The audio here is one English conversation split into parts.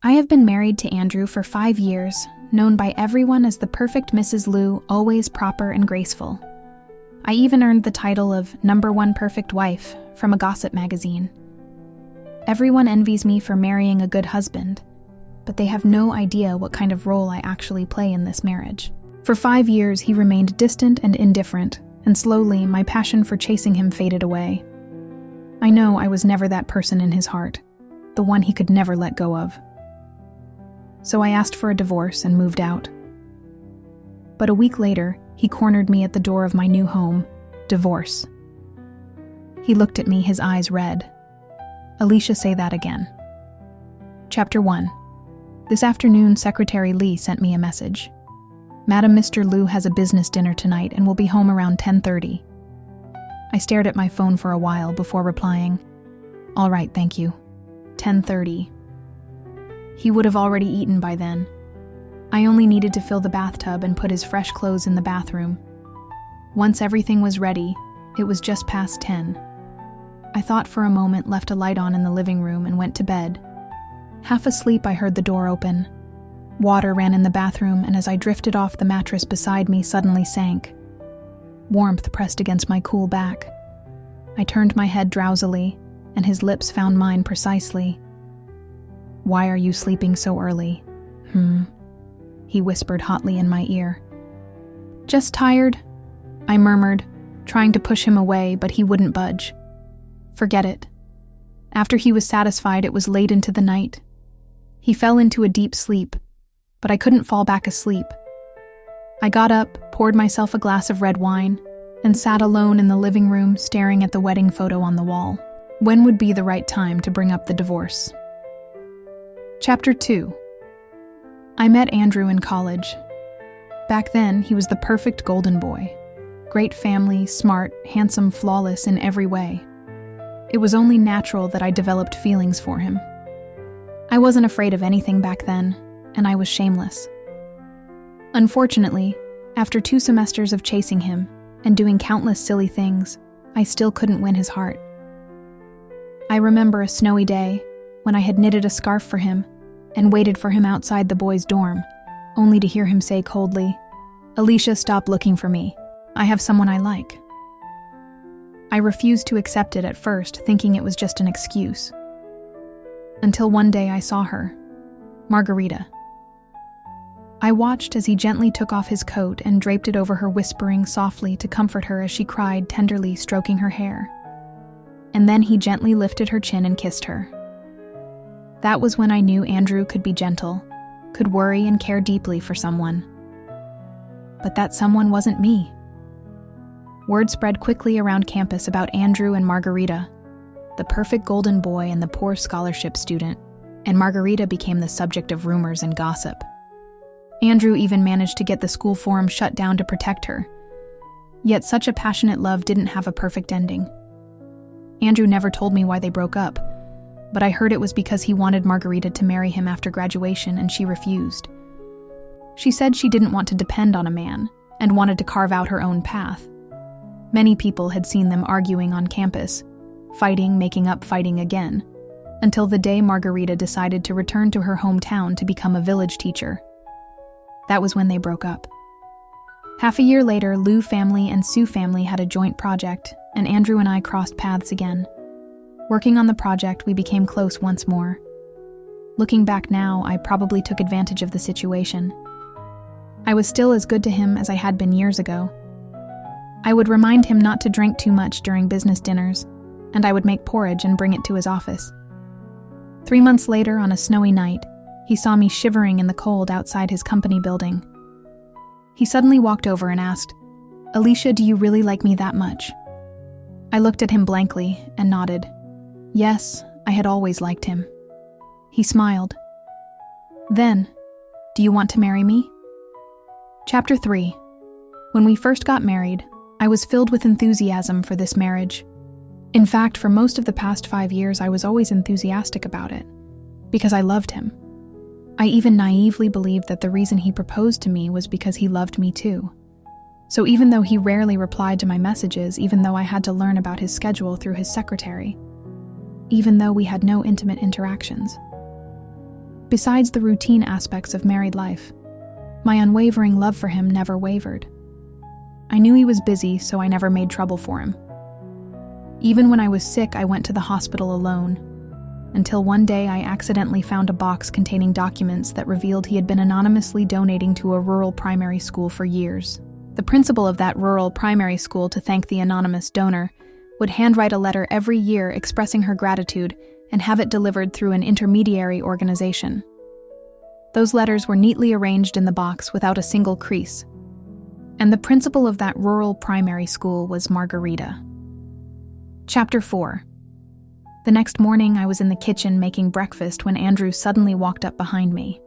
I have been married to Andrew for 5 years, known by everyone as the perfect Mrs. Lou, always proper and graceful. I even earned the title of #1 perfect wife from a gossip magazine. Everyone envies me for marrying a good husband, but they have no idea what kind of role I actually play in this marriage. For 5 years, he remained distant and indifferent, and slowly my passion for chasing him faded away. I know I was never that person in his heart, the one he could never let go of. So I asked for a divorce and moved out. But a week later, he cornered me at the door of my new home, divorce. He looked at me, his eyes red. Alicia, say that again. Chapter 1. This afternoon, Secretary Lee sent me a message. Madam, Mr. Lou has a business dinner tonight and will be home around 10:30. I stared at my phone for a while before replying, "All right, thank you. 10:30. He would have already eaten by then. I only needed to fill the bathtub and put his fresh clothes in the bathroom. Once everything was ready, it was just past 10. I thought for a moment, left a light on in the living room, and went to bed. Half asleep, I heard the door open. Water ran in the bathroom, and as I drifted off, the mattress beside me suddenly sank. Warmth pressed against my cool back. I turned my head drowsily, and his lips found mine precisely. "Why are you sleeping so early?" He whispered hotly in my ear. "Just tired," I murmured, trying to push him away, but he wouldn't budge. Forget it. After he was satisfied, it was late into the night. He fell into a deep sleep, but I couldn't fall back asleep. I got up, poured myself a glass of red wine, and sat alone in the living room staring at the wedding photo on the wall. When would be the right time to bring up the divorce? Chapter 2. I met Andrew in college. Back then, he was the perfect golden boy. Great family, smart, handsome, flawless in every way. It was only natural that I developed feelings for him. I wasn't afraid of anything back then, and I was shameless. Unfortunately, after 2 semesters of chasing him and doing countless silly things, I still couldn't win his heart. I remember a snowy day when I had knitted a scarf for him and waited for him outside the boys' dorm, only to hear him say coldly, "Alicia, stop looking for me. I have someone I like." I refused to accept it at first, thinking it was just an excuse. Until one day I saw her, Margarita. I watched as he gently took off his coat and draped it over her, whispering softly to comfort her as she cried, tenderly stroking her hair. And then he gently lifted her chin and kissed her. That was when I knew Andrew could be gentle, could worry and care deeply for someone. But that someone wasn't me. Word spread quickly around campus about Andrew and Margarita, the perfect golden boy and the poor scholarship student, and Margarita became the subject of rumors and gossip. Andrew even managed to get the school forum shut down to protect her. Yet such a passionate love didn't have a perfect ending. Andrew never told me why they broke up, but I heard it was because he wanted Margarita to marry him after graduation and she refused. She said she didn't want to depend on a man and wanted to carve out her own path. Many people had seen them arguing on campus, fighting, making up, fighting again, until the day Margarita decided to return to her hometown to become a village teacher. That was when they broke up. Half a year later, Lou family and Sue family had a joint project, and Andrew and I crossed paths again. Working on the project, we became close once more. Looking back now, I probably took advantage of the situation. I was still as good to him as I had been years ago. I would remind him not to drink too much during business dinners, and I would make porridge and bring it to his office. 3 months later, on a snowy night, he saw me shivering in the cold outside his company building. He suddenly walked over and asked, "Alicia, do you really like me that much?" I looked at him blankly and nodded. Yes, I had always liked him. He smiled. Then, "Do you want to marry me?" Chapter 3. When we first got married, I was filled with enthusiasm for this marriage. In fact, for most of the past 5 years, I was always enthusiastic about it, because I loved him. I even naively believed that the reason he proposed to me was because he loved me too. So even though he rarely replied to my messages, even though I had to learn about his schedule through his secretary, even though we had no intimate interactions, Besides the routine aspects of married life, my unwavering love for him never wavered. I knew he was busy, so I never made trouble for him. Even when I was sick, I went to the hospital alone, until one day I accidentally found a box containing documents that revealed he had been anonymously donating to a rural primary school for years. The principal of that rural primary school, to thank the anonymous donor, would handwrite a letter every year expressing her gratitude and have it delivered through an intermediary organization. Those letters were neatly arranged in the box without a single crease. And the principal of that rural primary school was Margarita. Chapter 4. The next morning, I was in the kitchen making breakfast when Andrew suddenly walked up behind me.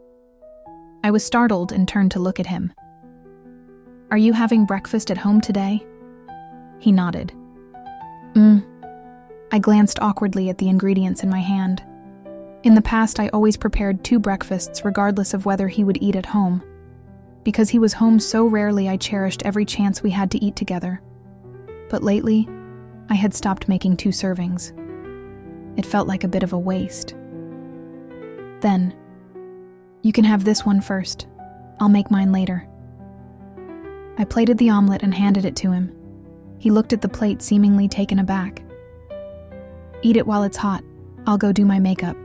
I was startled and turned to look at him. "Are you having breakfast at home today?" He nodded. I glanced awkwardly at the ingredients in my hand. In the past, I always prepared 2 breakfasts regardless of whether he would eat at home. Because he was home so rarely, I cherished every chance we had to eat together. But lately, I had stopped making 2 servings. It felt like a bit of a waste. Then, "You can have this one first. I'll make mine later." I plated the omelet and handed it to him. He looked at the plate, seemingly taken aback. "Eat it while it's hot. I'll go do my makeup.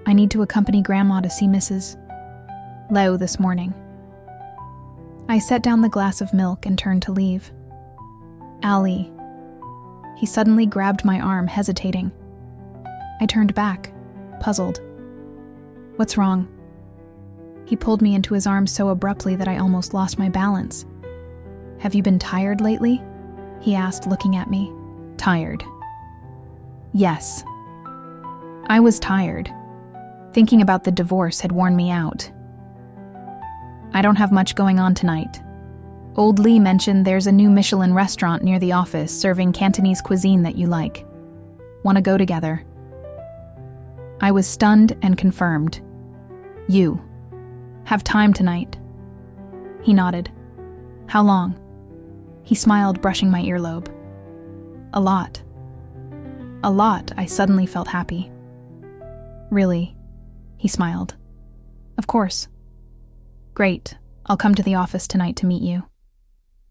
I need to accompany Grandma to see Mrs. Lowe this morning." I set down the glass of milk and turned to leave. "Allie." He suddenly grabbed my arm, hesitating. I turned back, puzzled. "What's wrong?" He pulled me into his arms so abruptly that I almost lost my balance. "Have you been tired lately?" he asked, looking at me. "Tired?" Yes. I was tired. Thinking about the divorce had worn me out. "I don't have much going on tonight. Old Lee mentioned there's a new Michelin restaurant near the office serving Cantonese cuisine that you like. Want to go together?" I was stunned and confirmed. "You have time tonight?" He nodded. "How long?" He smiled, brushing my earlobe. "A lot." "A lot," I suddenly felt happy. "Really?" He smiled. "Of course." "Great. I'll come to the office tonight to meet you."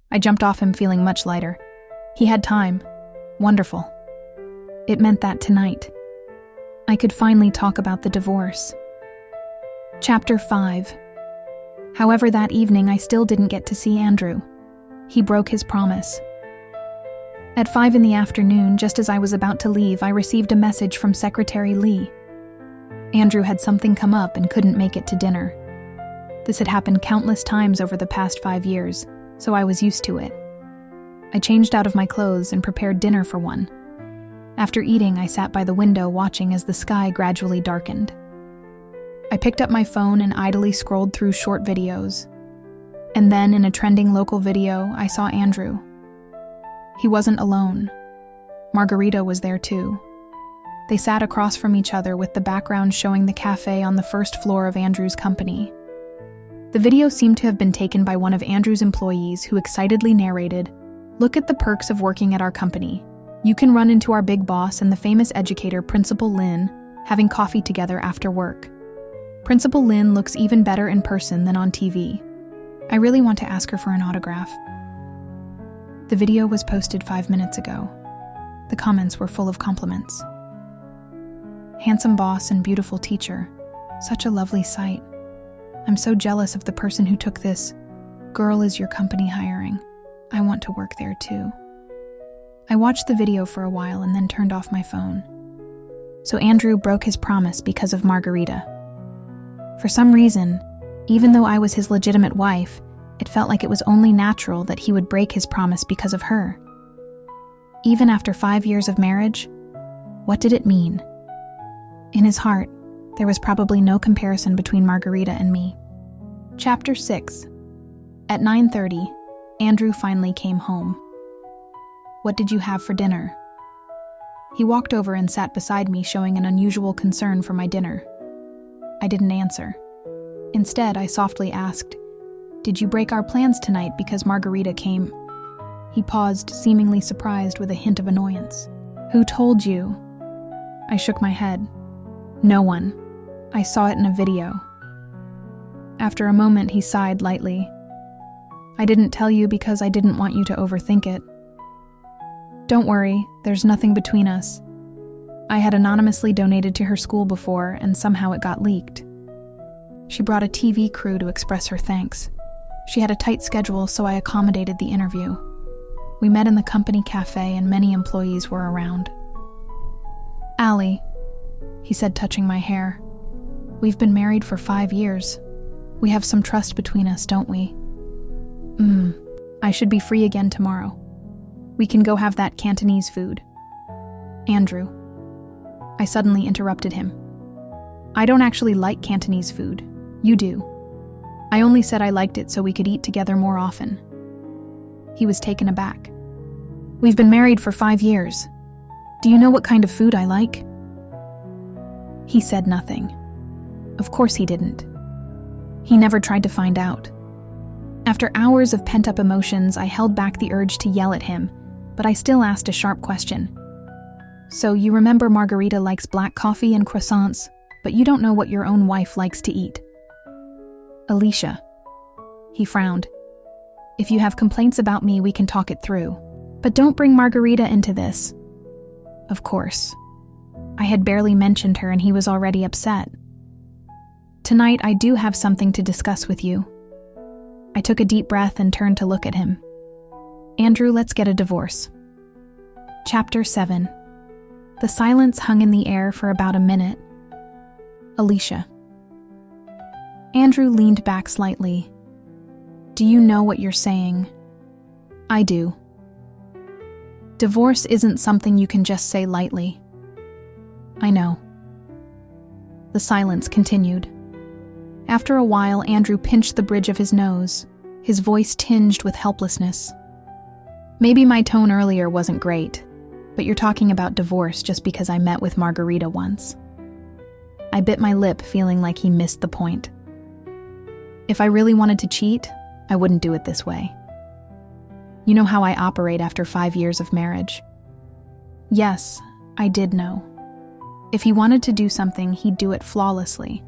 I jumped off him, feeling much lighter. He had time. Wonderful. It meant that tonight I could finally talk about the divorce. Chapter 5. However, that evening I still didn't get to see Andrew. He broke his promise. At 5 in the afternoon, just as I was about to leave, I received a message from Secretary Lee. Andrew had something come up and couldn't make it to dinner. This had happened countless times over the past 5 years, so I was used to it. I changed out of my clothes and prepared dinner for one. After eating, I sat by the window watching as the sky gradually darkened. I picked up my phone and idly scrolled through short videos. And then, in a trending local video, I saw Andrew. He wasn't alone. Margarita was there too. They sat across from each other with the background showing the cafe on the first floor of Andrew's company. The video seemed to have been taken by one of Andrew's employees who excitedly narrated, "Look at the perks of working at our company. You can run into our big boss and the famous educator, Principal Lin, having coffee together after work. Principal Lin looks even better in person than on TV. I really want to ask her for an autograph." The video was posted 5 minutes ago. The comments were full of compliments. "Handsome boss and beautiful teacher. Such a lovely sight. I'm so jealous of the person who took this. Girl is your company hiring. I want to work there too." I watched the video for a while and then turned off my phone. So Andrew broke his promise because of Margarita. For some reason, even though I was his legitimate wife, it felt like it was only natural that he would break his promise because of her. Even after 5 years of marriage, what did it mean? In his heart, there was probably no comparison between Margarita and me. Chapter 6. At 9:30, Andrew finally came home. "What did you have for dinner?" He walked over and sat beside me, showing an unusual concern for my dinner. I didn't answer. Instead, I softly asked, "Did you break our plans tonight because Margarita came?" He paused, seemingly surprised with a hint of annoyance. "Who told you?" I shook my head. "No one. I saw it in a video. After a moment, he sighed lightly. I didn't tell you because I didn't want you to overthink it. Don't worry, there's nothing between us. I had anonymously donated to her school before, and somehow it got leaked. She brought a TV crew to express her thanks. She had a tight schedule, so I accommodated the interview. We met in the company cafe, and many employees were around. Allie, he said, touching my hair. We've been married for 5 years. We have some trust between us, don't we? I should be free again tomorrow. We can go have that Cantonese food. Andrew. I suddenly interrupted him. I don't actually like Cantonese food. You do. I only said I liked it so we could eat together more often. He was taken aback. We've been married for 5 years. Do you know what kind of food I like? He said nothing. Of course he didn't. He never tried to find out. After hours of pent-up emotions, I held back the urge to yell at him, but I still asked a sharp question. So you remember Margarita likes black coffee and croissants, but you don't know what your own wife likes to eat. Alicia. He frowned. If you have complaints about me, we can talk it through. But don't bring Margarita into this. Of course. I had barely mentioned her and he was already upset. Tonight, I do have something to discuss with you. I took a deep breath and turned to look at him. Andrew, let's get a divorce. Chapter 7. The silence hung in the air for about a minute. Alicia. Andrew leaned back slightly. Do you know what you're saying? I do. Divorce isn't something you can just say lightly. I know. The silence continued. After a while, Andrew pinched the bridge of his nose, his voice tinged with helplessness. Maybe my tone earlier wasn't great, but you're talking about divorce just because I met with Margarita once. I bit my lip, feeling like he missed the point. If I really wanted to cheat, I wouldn't do it this way. You know how I operate after 5 years of marriage. Yes, I did know. If he wanted to do something, he'd do it flawlessly.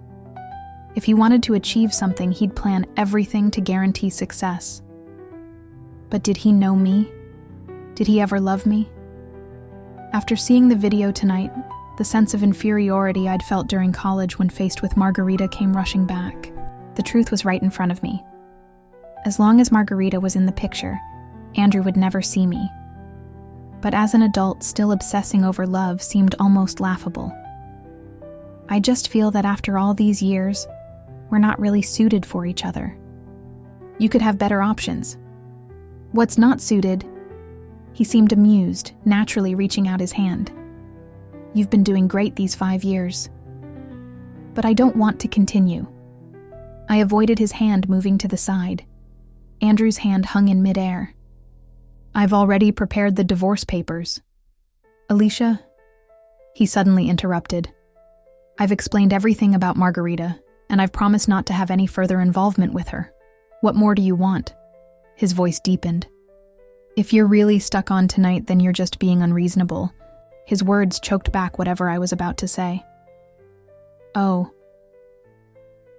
If he wanted to achieve something, he'd plan everything to guarantee success. But did he know me? Did he ever love me? After seeing the video tonight, the sense of inferiority I'd felt during college when faced with Margarita came rushing back. The truth was right in front of me. As long as Margarita was in the picture, Andrew would never see me. But as an adult, still obsessing over love seemed almost laughable. I just feel that after all these years, we're not really suited for each other. You could have better options. What's not suited? He seemed amused, naturally reaching out his hand. You've been doing great these 5 years. But I don't want to continue. I avoided his hand, moving to the side. Andrew's hand hung in midair. I've already prepared the divorce papers. Alicia? He suddenly interrupted. I've explained everything about Margarita, and I've promised not to have any further involvement with her. What more do you want? His voice deepened. If you're really stuck on tonight, then you're just being unreasonable. His words choked back whatever I was about to say. Oh.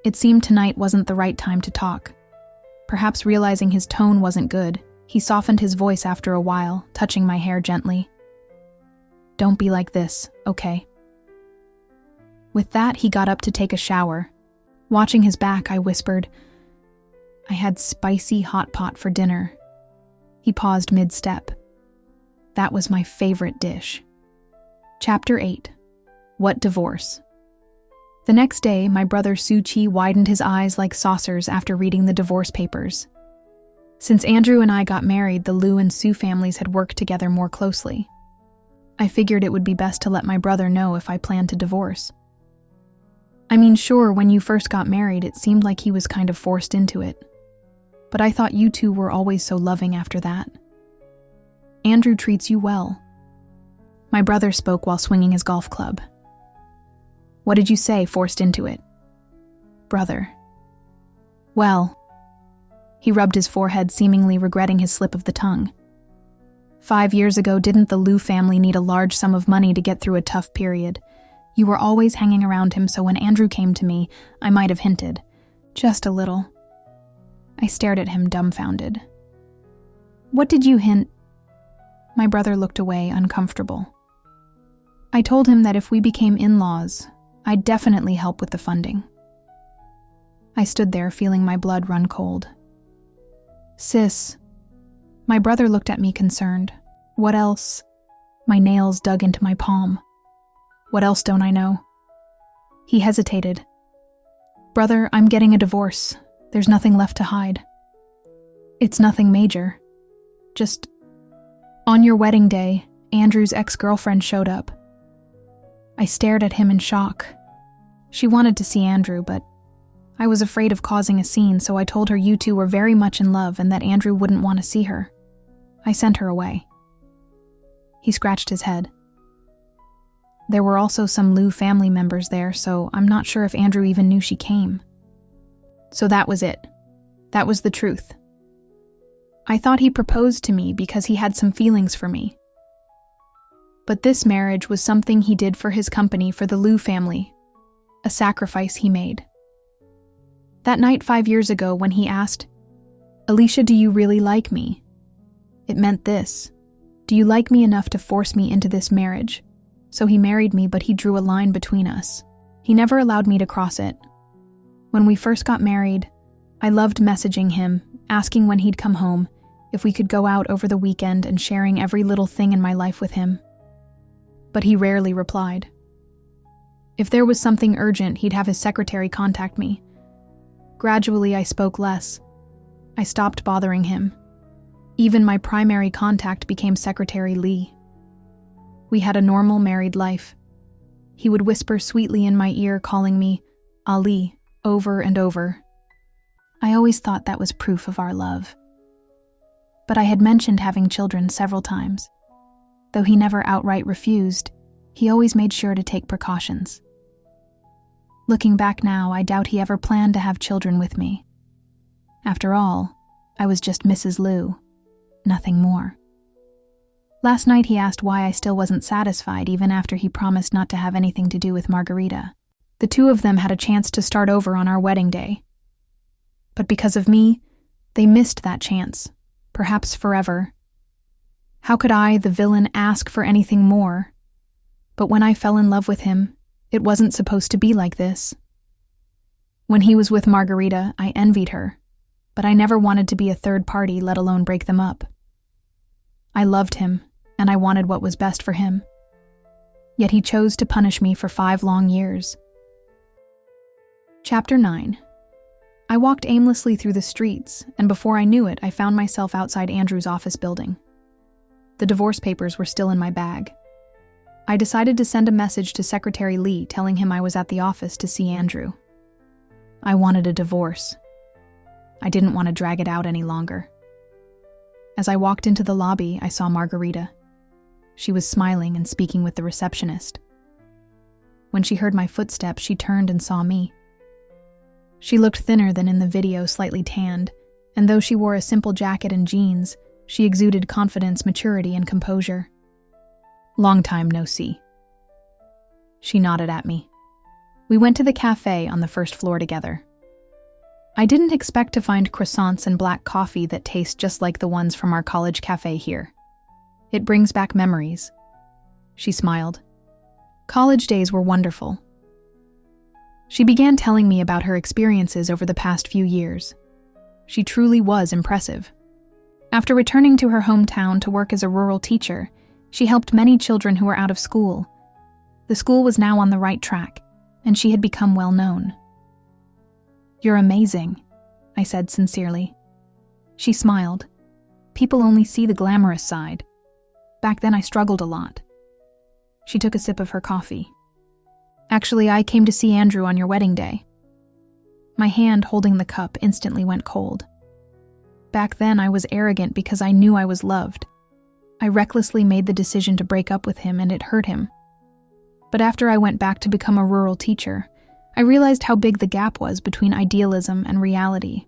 It seemed tonight wasn't the right time to talk. Perhaps realizing his tone wasn't good, he softened his voice after a while, touching my hair gently. Don't be like this, okay? With that, he got up to take a shower. Watching his back, I whispered, I had spicy hot pot for dinner. He paused mid-step. That was my favorite dish. Chapter 8. What divorce? The next day, my brother Su-Chi widened his eyes like saucers after reading the divorce papers. Since Andrew and I got married, the Liu and Su families had worked together more closely. I figured it would be best to let my brother know if I planned to divorce. I mean, sure, when you first got married, it seemed like he was kind of forced into it. But I thought you two were always so loving after that. Andrew treats you well. My brother spoke while swinging his golf club. What did you say, forced into it? Brother. Well. He rubbed his forehead, seemingly regretting his slip of the tongue. 5 years ago, didn't the Liu family need a large sum of money to get through a tough period? You were always hanging around him, so when Andrew came to me, I might have hinted. Just a little. I stared at him dumbfounded. What did you hint? My brother looked away, uncomfortable. I told him that if we became in-laws, I'd definitely help with the funding. I stood there feeling my blood run cold. Sis. My brother looked at me concerned. What else? My nails dug into my palm. What else don't I know? He hesitated. Brother, I'm getting a divorce. There's nothing left to hide. It's nothing major. Just, on your wedding day, Andrew's ex-girlfriend showed up. I stared at him in shock. She wanted to see Andrew, but I was afraid of causing a scene, so I told her you two were very much in love and that Andrew wouldn't want to see her. I sent her away. He scratched his head. There were also some Lou family members there, so I'm not sure if Andrew even knew she came. So that was it. That was the truth. I thought he proposed to me because he had some feelings for me. But this marriage was something he did for his company, for the Lou family, a sacrifice he made. That night 5 years ago when he asked, Alicia, do you really like me? It meant this. Do you like me enough to force me into this marriage? So he married me, but he drew a line between us. He never allowed me to cross it. When we first got married, I loved messaging him, asking when he'd come home, if we could go out over the weekend, and sharing every little thing in my life with him. But he rarely replied. If there was something urgent, he'd have his secretary contact me. Gradually, I spoke less. I stopped bothering him. Even my primary contact became Secretary Lee. We had a normal married life. He would whisper sweetly in my ear, calling me Ali over and over. I always thought that was proof of our love. But I had mentioned having children several times. Though he never outright refused, he always made sure to take precautions. Looking back now, I doubt he ever planned to have children with me. After all, I was just Mrs. Lou, nothing more. Last night he asked why I still wasn't satisfied even after he promised not to have anything to do with Margarita. The two of them had a chance to start over on our wedding day. But because of me, they missed that chance, perhaps forever. How could I, the villain, ask for anything more? But when I fell in love with him, it wasn't supposed to be like this. When he was with Margarita, I envied her, but I never wanted to be a third party, let alone break them up. I loved him, and I wanted what was best for him. Yet he chose to punish me for 5 long years. Chapter 9. I walked aimlessly through the streets, and before I knew it, I found myself outside Andrew's office building. The divorce papers were still in my bag. I decided to send a message to Secretary Lee telling him I was at the office to see Andrew. I wanted a divorce. I didn't want to drag it out any longer. As I walked into the lobby, I saw Margarita. She was smiling and speaking with the receptionist. When she heard my footsteps, she turned and saw me. She looked thinner than in the video, slightly tanned, and though she wore a simple jacket and jeans, she exuded confidence, maturity, and composure. Long time no see. She nodded at me. We went to the cafe on the first floor together. I didn't expect to find croissants and black coffee that taste just like the ones from our college cafe here. It brings back memories. She smiled. College days were wonderful. She began telling me about her experiences over the past few years. She truly was impressive. After returning to her hometown to work as a rural teacher, she helped many children who were out of school. The school was now on the right track, and she had become well known. You're amazing, I said sincerely. She smiled. People only see the glamorous side. Back then I struggled a lot. She took a sip of her coffee. Actually, I came to see Andrew on your wedding day. My hand holding the cup instantly went cold. Back then I was arrogant because I knew I was loved. I recklessly made the decision to break up with him, and it hurt him. But after I went back to become a rural teacher, I realized how big the gap was between idealism and reality.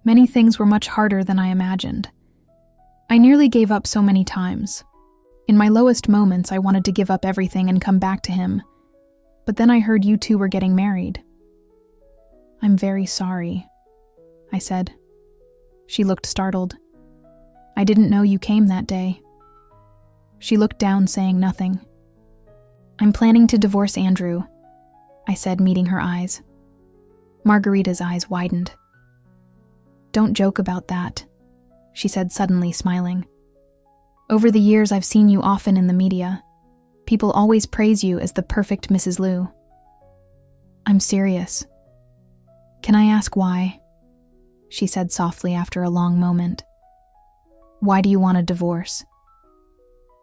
Many things were much harder than I imagined. I nearly gave up so many times. In my lowest moments, I wanted to give up everything and come back to him. But then I heard you two were getting married. I'm very sorry, I said. She looked startled. I didn't know you came that day. She looked down, saying nothing. I'm planning to divorce Andrew, I said, meeting her eyes. Margarita's eyes widened. Don't joke about that, she said, suddenly smiling. Over the years, I've seen you often in the media. People always praise you as the perfect Mrs. Liu. I'm serious. Can I ask why? She said softly after a long moment. Why do you want a divorce?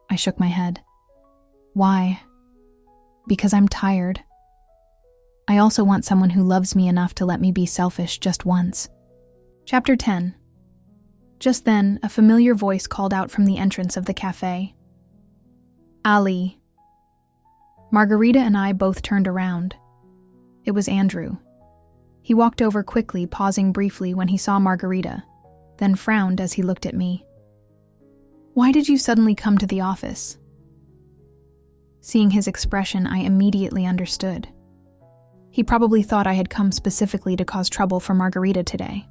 I shook my head. Why? Because I'm tired. I also want someone who loves me enough to let me be selfish just once. Chapter 10. Just then, a familiar voice called out from the entrance of the cafe. Ali. Margarita and I both turned around. It was Andrew. He walked over quickly, pausing briefly when he saw Margarita, then frowned as he looked at me. Why did you suddenly come to the office? Seeing his expression, I immediately understood. He probably thought I had come specifically to cause trouble for Margarita today.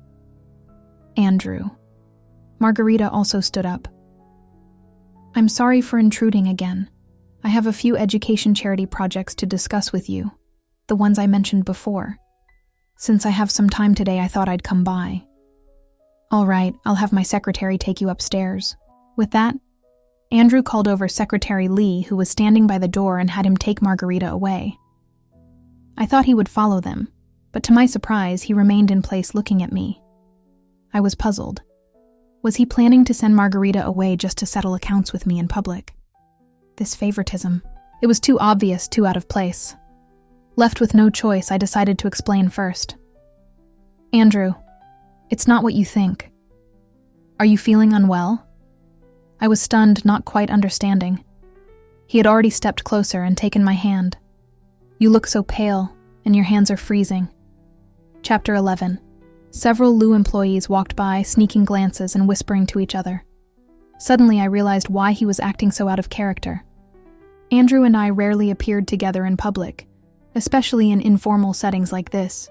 Andrew. Margarita also stood up. I'm sorry for intruding again. I have a few education charity projects to discuss with you, the ones I mentioned before. Since I have some time today, I thought I'd come by. All right, I'll have my secretary take you upstairs. With that, Andrew called over Secretary Lee, who was standing by the door, and had him take Margarita away. I thought he would follow them, but to my surprise, he remained in place looking at me. I was puzzled. Was he planning to send Margarita away just to settle accounts with me in public? This favoritism. It was too obvious, too out of place. Left with no choice, I decided to explain first. Andrew, it's not what you think. Are you feeling unwell? I was stunned, not quite understanding. He had already stepped closer and taken my hand. You look so pale, and your hands are freezing. Chapter 11. Several Liu employees walked by, sneaking glances and whispering to each other. Suddenly, I realized why he was acting so out of character. Andrew and I rarely appeared together in public, especially in informal settings like this.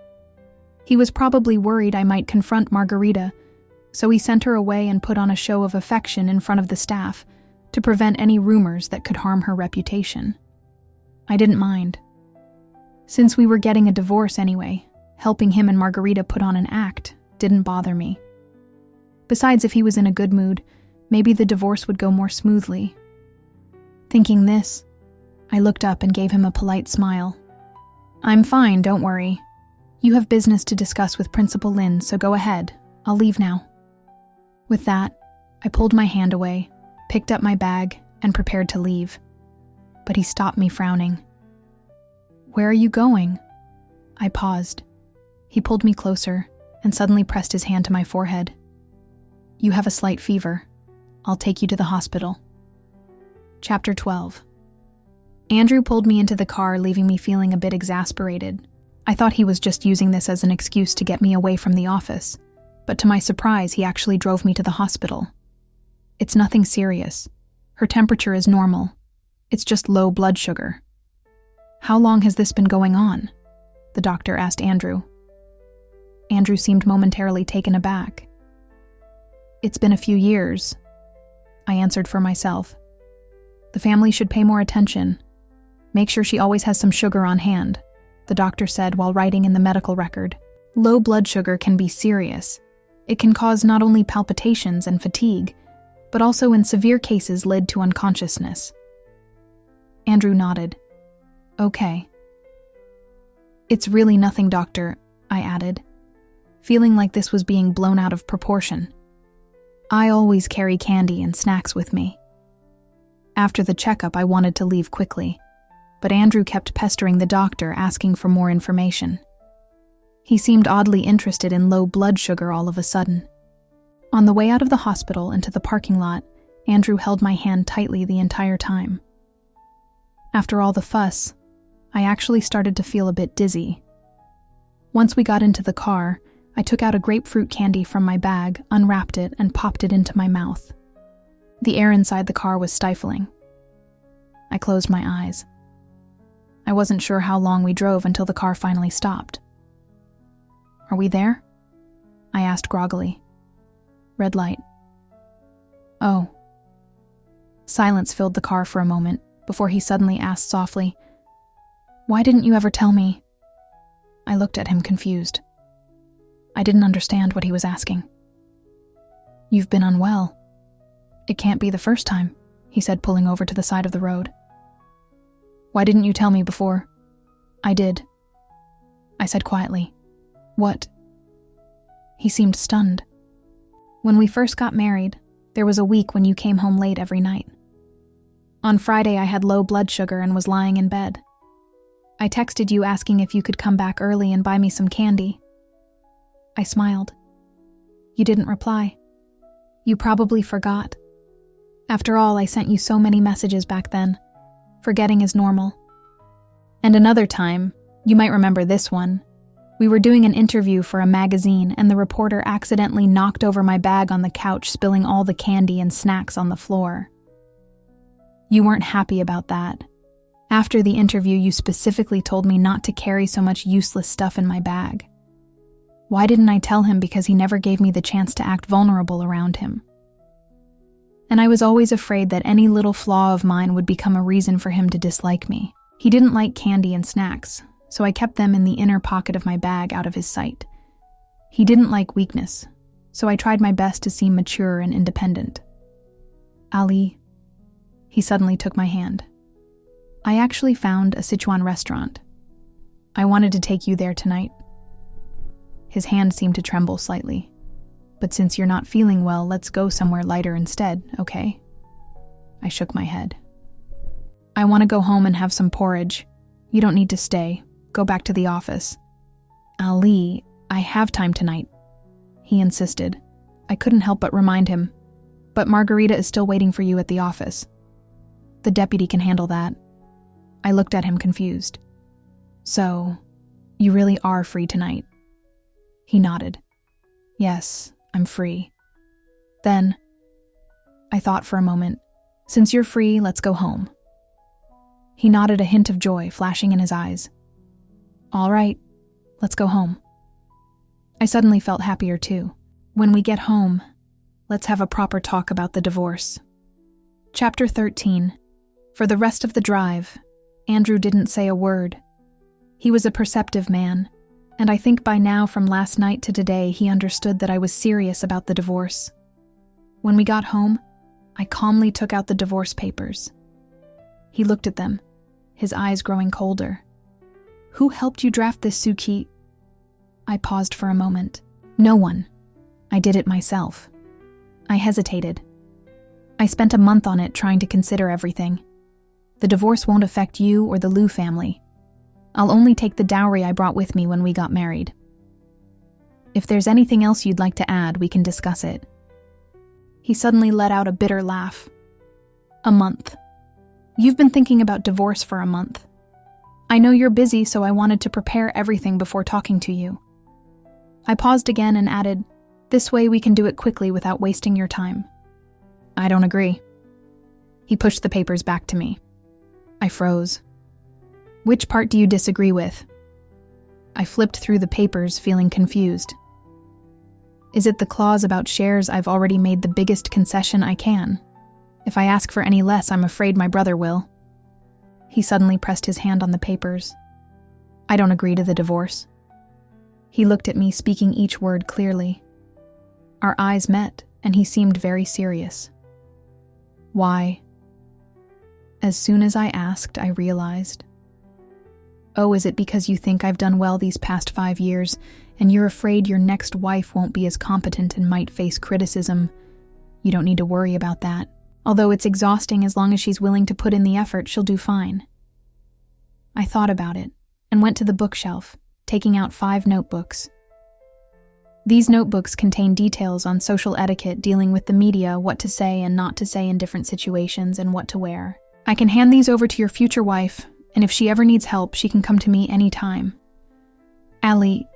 He was probably worried I might confront Margarita, so he sent her away and put on a show of affection in front of the staff to prevent any rumors that could harm her reputation. I didn't mind. Since we were getting a divorce anyway, helping him and Margarita put on an act didn't bother me. Besides, if he was in a good mood, maybe the divorce would go more smoothly. Thinking this, I looked up and gave him a polite smile. I'm fine, don't worry. You have business to discuss with Principal Lin, so go ahead. I'll leave now. With that, I pulled my hand away, picked up my bag, and prepared to leave. But he stopped me, frowning. Where are you going? I paused. He pulled me closer and suddenly pressed his hand to my forehead. You have a slight fever. I'll take you to the hospital. Chapter 12. Andrew pulled me into the car, leaving me feeling a bit exasperated. I thought he was just using this as an excuse to get me away from the office, but to my surprise, he actually drove me to the hospital. It's nothing serious. Her temperature is normal. It's just low blood sugar. How long has this been going on? The doctor asked Andrew. Andrew seemed momentarily taken aback. It's been a few years, I answered for myself. The family should pay more attention. Make sure she always has some sugar on hand, the doctor said while writing in the medical record. Low blood sugar can be serious. It can cause not only palpitations and fatigue, but also in severe cases lead to unconsciousness. Andrew nodded. Okay. It's really nothing, doctor, I added, feeling like this was being blown out of proportion. I always carry candy and snacks with me. After the checkup, I wanted to leave quickly, but Andrew kept pestering the doctor, asking for more information. He seemed oddly interested in low blood sugar all of a sudden. On the way out of the hospital and to the parking lot, Andrew held my hand tightly the entire time. After all the fuss, I actually started to feel a bit dizzy. Once we got into the car, I took out a grapefruit candy from my bag, unwrapped it, and popped it into my mouth. The air inside the car was stifling. I closed my eyes. I wasn't sure how long we drove until the car finally stopped. Are we there? I asked groggily. Red light. Oh. Silence filled the car for a moment before he suddenly asked softly, Why didn't you ever tell me? I looked at him confused. I didn't understand what he was asking. You've been unwell. It can't be the first time, he said, pulling over to the side of the road. Why didn't you tell me before? I did. I said quietly. What? He seemed stunned. When we first got married, there was a week when you came home late every night. On Friday, I had low blood sugar and was lying in bed. I texted you asking if you could come back early and buy me some candy. I smiled. You didn't reply. You probably forgot. After all, I sent you so many messages back then. Forgetting is normal. And another time, you might remember this one, we were doing an interview for a magazine and the reporter accidentally knocked over my bag on the couch, spilling all the candy and snacks on the floor. You weren't happy about that. After the interview, you specifically told me not to carry so much useless stuff in my bag. Why didn't I tell him? Because he never gave me the chance to act vulnerable around him. And I was always afraid that any little flaw of mine would become a reason for him to dislike me. He didn't like candy and snacks, so I kept them in the inner pocket of my bag out of his sight. He didn't like weakness, so I tried my best to seem mature and independent. Ali, he suddenly took my hand. I actually found a Sichuan restaurant. I wanted to take you there tonight. His hand seemed to tremble slightly. But since you're not feeling well, let's go somewhere lighter instead, okay? I shook my head. I want to go home and have some porridge. You don't need to stay. Go back to the office. Ali, I have time tonight. He insisted. I couldn't help but remind him. But Margarita is still waiting for you at the office. The deputy can handle that. I looked at him confused. So, you really are free tonight? He nodded. Yes, I'm free. Then, I thought for a moment, since you're free, let's go home. He nodded, a hint of joy flashing in his eyes. All right, let's go home. I suddenly felt happier too. When we get home, let's have a proper talk about the divorce. Chapter 13. For the rest of the drive, Andrew didn't say a word. He was a perceptive man, and I think by now from last night to today he understood that I was serious about the divorce. When we got home, I calmly took out the divorce papers. He looked at them, his eyes growing colder. Who helped you draft this, Suki? I paused for a moment. No one. I did it myself. I hesitated. I spent a month on it trying to consider everything. The divorce won't affect you or the Liu family. I'll only take the dowry I brought with me when we got married. If there's anything else you'd like to add, we can discuss it. He suddenly let out a bitter laugh. A month. You've been thinking about divorce for a month. I know you're busy, so I wanted to prepare everything before talking to you. I paused again and added, this way we can do it quickly without wasting your time. I don't agree. He pushed the papers back to me. I froze. Which part do you disagree with? I flipped through the papers, feeling confused. Is it the clause about shares? I've already made the biggest concession I can. If I ask for any less, I'm afraid my brother will. He suddenly pressed his hand on the papers. I don't agree to the divorce. He looked at me, speaking each word clearly. Our eyes met, and he seemed very serious. Why? As soon as I asked, I realized. Oh, is it because you think I've done well these past 5 years, and you're afraid your next wife won't be as competent and might face criticism? You don't need to worry about that. Although it's exhausting, as long as she's willing to put in the effort, she'll do fine. I thought about it, and went to the bookshelf, taking out 5 notebooks. These notebooks contain details on social etiquette, dealing with the media, what to say and not to say in different situations, and what to wear. I can hand these over to your future wife, and if she ever needs help, she can come to me anytime. Ali.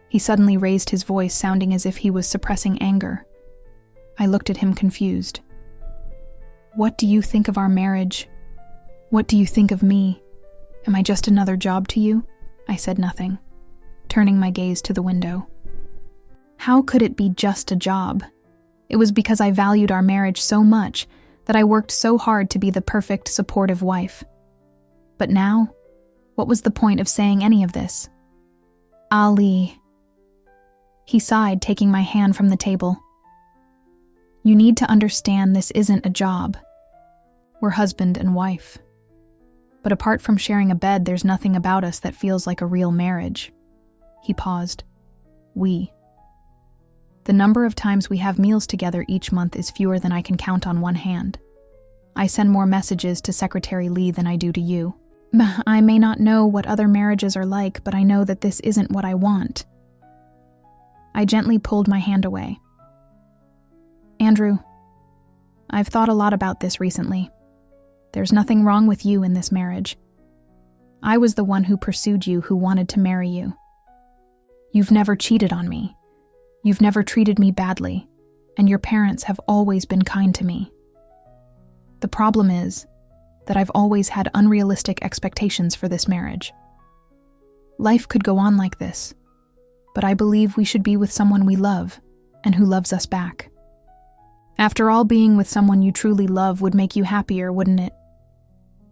He suddenly raised his voice, sounding as if he was suppressing anger. I looked at him confused. What do you think of our marriage? What do you think of me? Am I just another job to you? I said nothing. turning my gaze to the window. How could it be just a job? It was because I valued our marriage so much that I worked so hard to be the perfect, supportive wife. But now, what was the point of saying any of this? Ali. He sighed, taking my hand from the table. You need to understand this isn't a job. We're husband and wife. But apart from sharing a bed, there's nothing about us that feels like a real marriage. He paused. We. The number of times we have meals together each month is fewer than I can count on one hand. I send more messages to Secretary Lee than I do to you. I may not know what other marriages are like, but I know that this isn't what I want. I gently pulled my hand away. Andrew, I've thought a lot about this recently. There's nothing wrong with you in this marriage. I was the one who pursued you, who wanted to marry you. You've never cheated on me. You've never treated me badly, and your parents have always been kind to me. The problem is that I've always had unrealistic expectations for this marriage. Life could go on like this, but I believe we should be with someone we love and who loves us back. After all, being with someone you truly love would make you happier, wouldn't it?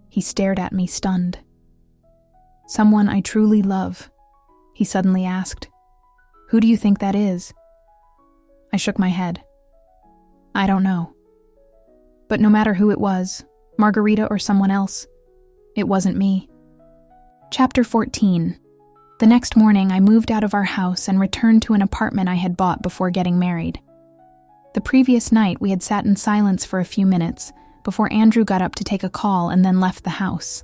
He stared at me, stunned. Someone I truly love, he suddenly asked. Who do you think that is? I shook my head. I don't know. But no matter who it was, Margarita or someone else, it wasn't me. Chapter 14. The next morning, I moved out of our house and returned to an apartment I had bought before getting married. The previous night, we had sat in silence for a few minutes before Andrew got up to take a call and then left the house.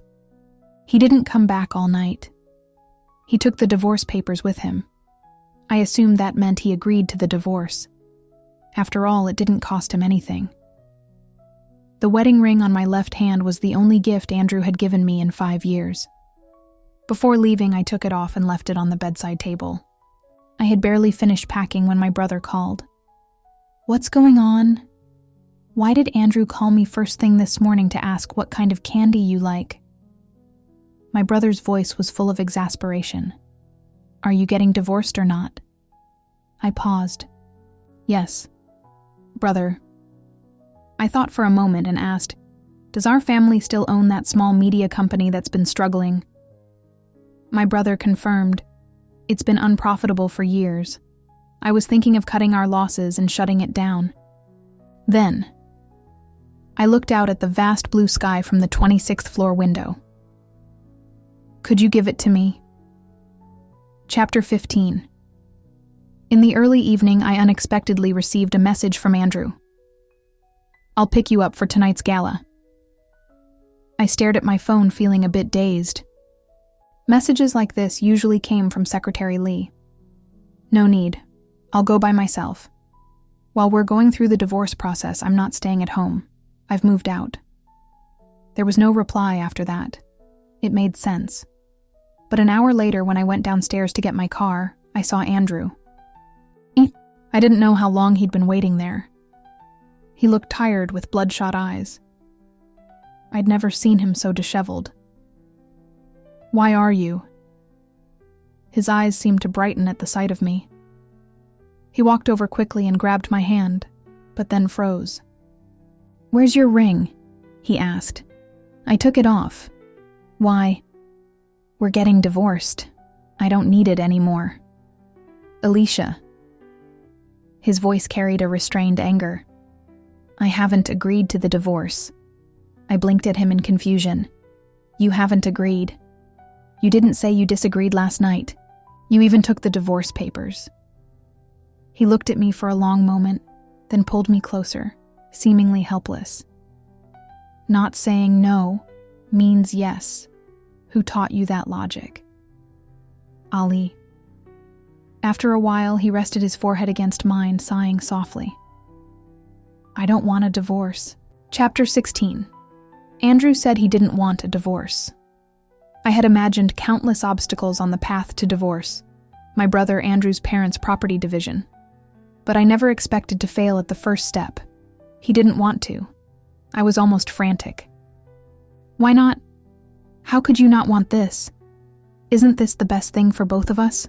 He didn't come back all night. He took the divorce papers with him. I assumed that meant he agreed to the divorce. After all, it didn't cost him anything. The wedding ring on my left hand was the only gift Andrew had given me in 5 years. Before leaving, I took it off and left it on the bedside table. I had barely finished packing when my brother called. What's going on? Why did Andrew call me first thing this morning to ask what kind of candy you like? My brother's voice was full of exasperation. Are you getting divorced or not? I paused. Yes. Brother. I thought for a moment and asked, does our family still own that small media company that's been struggling? My brother confirmed, it's been unprofitable for years. I was thinking of cutting our losses and shutting it down. Then, I looked out at the vast blue sky from the 26th floor window. Could you give it to me? Chapter 15. In the early evening, I unexpectedly received a message from Andrew. I'll pick you up for tonight's gala. I stared at my phone, feeling a bit dazed. Messages like this usually came from Secretary Lee. No need. I'll go by myself. While we're going through the divorce process, I'm not staying at home. I've moved out. There was no reply after that. It made sense. But an hour later, when I went downstairs to get my car, I saw Andrew. I didn't know how long he'd been waiting there. He looked tired with bloodshot eyes. I'd never seen him so disheveled. Why are you? His eyes seemed to brighten at the sight of me. He walked over quickly and grabbed my hand, but then froze. Where's your ring? He asked. I took it off. Why? We're getting divorced. I don't need it anymore. Alicia. His voice carried a restrained anger. I haven't agreed to the divorce. I blinked at him in confusion. You haven't agreed. You didn't say you disagreed last night. You even took the divorce papers. He looked at me for a long moment, then pulled me closer, seemingly helpless. Not saying no means yes. Who taught you that logic? Ali. After a while, he rested his forehead against mine, sighing softly. I don't want a divorce. Chapter 16. Andrew said he didn't want a divorce. I had imagined countless obstacles on the path to divorce, my brother Andrew's parents' property division. But I never expected to fail at the first step. He didn't want to. I was almost frantic. Why not? How could you not want this? Isn't this the best thing for both of us?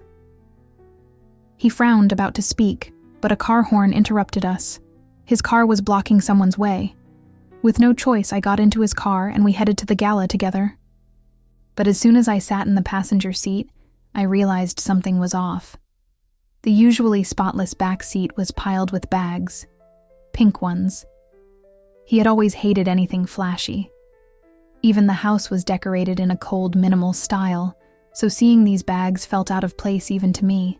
He frowned, about to speak, but a car horn interrupted us. His car was blocking someone's way. With no choice, I got into his car and we headed to the gala together. But as soon as I sat in the passenger seat, I realized something was off. The usually spotless back seat was piled with bags, pink ones. He had always hated anything flashy. Even the house was decorated in a cold, minimal style, so seeing these bags felt out of place even to me.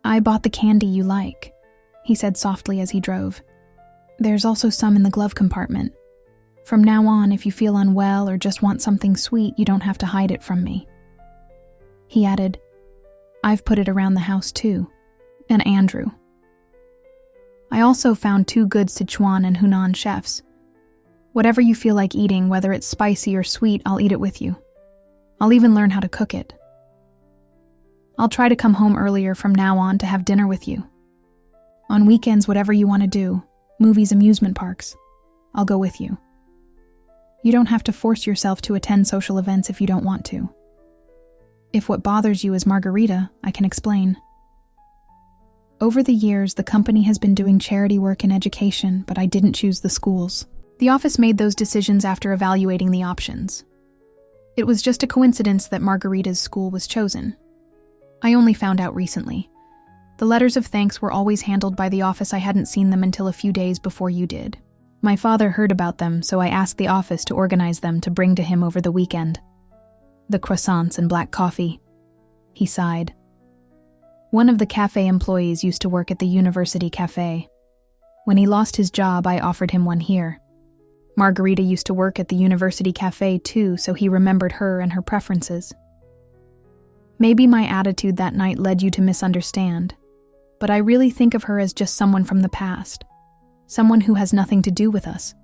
"I bought the candy you like," he said softly as he drove. "There's also some in the glove compartment. From now on, if you feel unwell or just want something sweet, you don't have to hide it from me." He added, "I've put it around the house too. And Andrew." I also found 2 good Sichuan and Hunan chefs. Whatever you feel like eating, whether it's spicy or sweet, I'll eat it with you. I'll even learn how to cook it. I'll try to come home earlier from now on to have dinner with you. On weekends, whatever you want to do, movies, amusement parks, I'll go with you. You don't have to force yourself to attend social events if you don't want to. If what bothers you is margarita, I can explain. Over the years, the company has been doing charity work in education, but I didn't choose the schools. The office made those decisions after evaluating the options. It was just a coincidence that Margarita's school was chosen. I only found out recently. The letters of thanks were always handled by the office. I hadn't seen them until a few days before you did. My father heard about them, so I asked the office to organize them to bring to him over the weekend. The croissants and black coffee. He sighed. One of the cafe employees used to work at the university cafe. When he lost his job, I offered him one here. Margarita used to work at the university cafe too, so he remembered her and her preferences. Maybe my attitude that night led you to misunderstand, but I really think of her as just someone from the past. Someone who has nothing to do with us.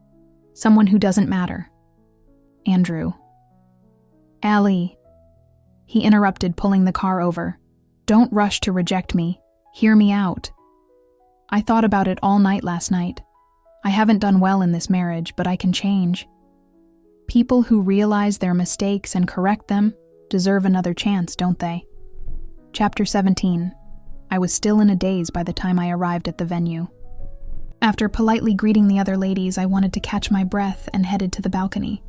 Someone who doesn't matter. Andrew. "Ali," he interrupted, pulling the car over. "Don't rush to reject me. Hear me out. I thought about it all night last night. I haven't done well in this marriage, but I can change. People who realize their mistakes and correct them deserve another chance, don't they?" Chapter 17. I was still in a daze by the time I arrived at the venue. After politely greeting the other ladies, I wanted to catch my breath and headed to the balcony.